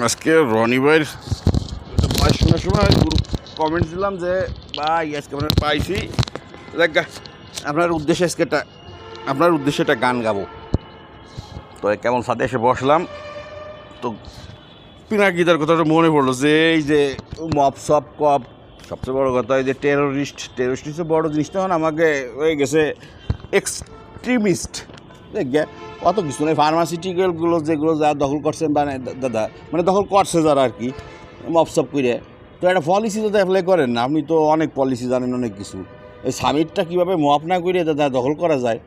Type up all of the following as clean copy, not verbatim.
আজকে রনি ভাইয়ের ভয়েস শোনার সময় কমেন্টস দিলাম যে ভাই আজকে আপনার পাইছি দেখ আপনার উদ্দেশ্যে একটা গান গাবো। তো কেমন সাথে এসে বসলাম, তো পিনাকিদার কথাটা মনে পড়লো যে এই যে মপ সপ কপ, সবচেয়ে বড় কথা এই যে টেরোরিস্ট বড় জিনিসটা হন আমাকে হয়ে গেছে এক্সট্রিমিস্ট। দেখ অত কিছু নেই, ফার্মাসিউটিক্যালগুলো যেগুলো যা দখল করছেন মানে দাদা মানে দখল করছে যারা আর কি মপসপ করে, তো একটা পলিসি তো অ্যাপ্লাই করেন না। আপনি তো অনেক পলিসি জানেন, অনেক কিছু। এই সামিটটা কীভাবে মপ না করে দাদা দখল করা যায়,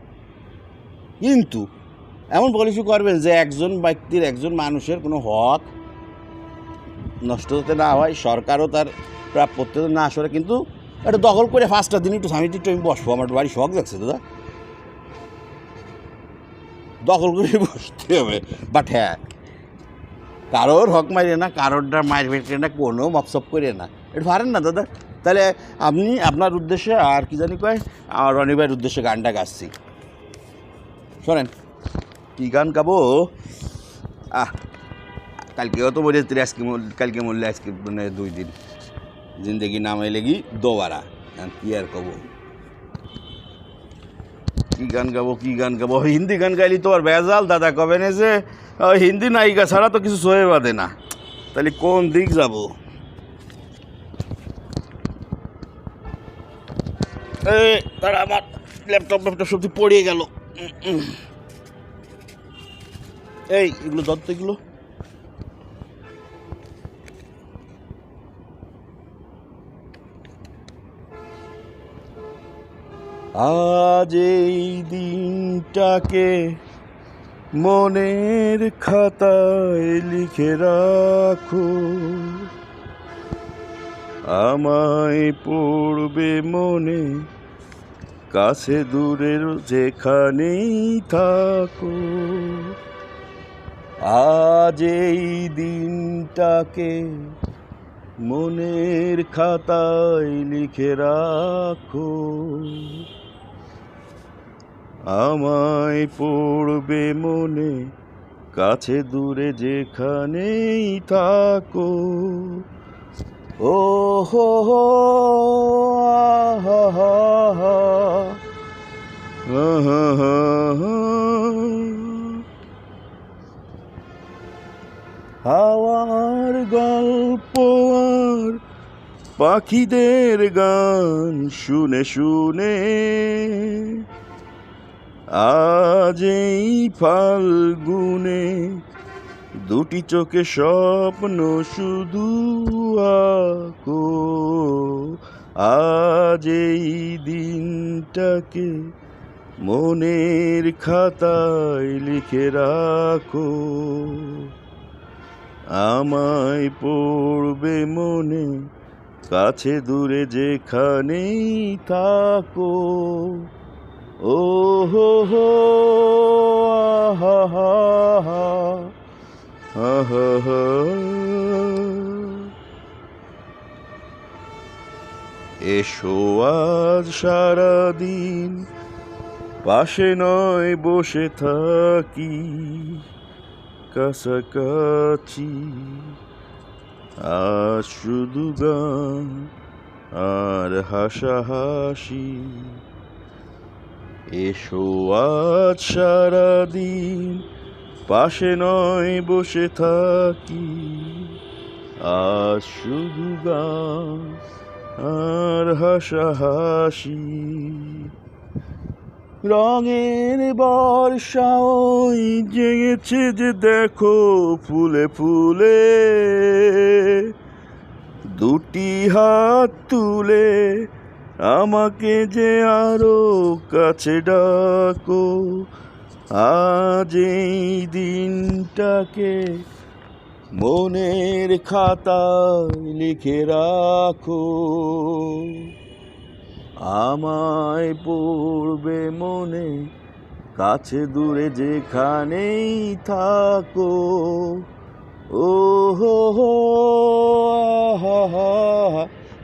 কিন্তু এমন পলিসি করবেন যে একজন ব্যক্তির একজন মানুষের কোনো হক নষ্ট হতে না হয়, সরকারও তার প্রাপ্যত্ব না আসলে, কিন্তু এটা দখল করে 5টা দিন একটু সামিট একটু আমি বসবো, আমার বাড়ি শখ লাগছে দাদা, দখল করে বসতে হবে। বাট হ্যাঁ, কারোর হক মারে না, কারোরটা মায়ের ফেটে না, কোনো মপসপ করে না, এটা পারেন না দাদা। তাহলে আপনি আপনার উদ্দেশ্যে আর কি জানি কয় আর রনি ভাইয়ের উদ্দেশ্যে গানটা গাচ্ছি, শোনেন। কী গান গাবো? কালকেও তো বলে আজকে কালকে মরলে আজকে মানে 2 দিন জিন্দগি নামে লেগি দোবারা, কি আর কব। কী গান গাবো? হিন্দি গান গাইলি তো আর বেজাল দাদা, কবে না যে হিন্দি নায়িকা ছাড়া তো কিছু সয়ে বাঁধে না, তাহলে কোন দিক যাব? তারা আমার ল্যাপটপ সবজি পড়িয়ে গেল। এগুলো দত্ত, এগুলো আজ এই দিনটাকে মনের খাতায় লিখে রাখো, আমায় পড়বে মনে, কাছে দূরের যেখানেই থাকো। আজ এই দিনটাকে মনের খাতায় লিখে রাখো, আমায় পড়বে মনে, কাছে দূরে যেখানেই থাকো। ও হো হো হাওয়ার গল্প আর পাখিদের গান শুনে শুনে আজ এই ফাল্গুনে 2টি চোখে স্বপ্ন শুধু আঁকো। আজ এই দিনটাকে মনের খাতায় লিখে রাখো, আমায় পড়বে মনে, কাছে দূরে যেখানেই থাকো। ও হো হো হা হা হা। এসো আজ সারাদিন পাশে নয় বসে থাকি, কাছাকাছি আজ শুধু গান আর হাসাহাসি। এসো আজ সারাদিন পাশে নয় বসে থাকি, আজ শুধু গান আর হাসাহাসি। রঙের বর্ষা ওই জেগেছে যে দেখো ফুলে ফুলে, 2টি হাত তুলে আমাকে যে আরো কাছে ডাকো। আজ এই দিনটাকে মনের খাতায় লিখে রাখো, আমায় পড়বে মনে, কাছে দূরে যেখানেই থাকো। ও হো হো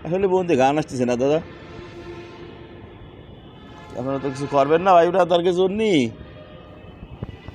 আসলে বন্ধু গান আসতেছে না দাদা, আপনারা তো কিছু করবেন না ভাই ব্রাদারকে জন্যই।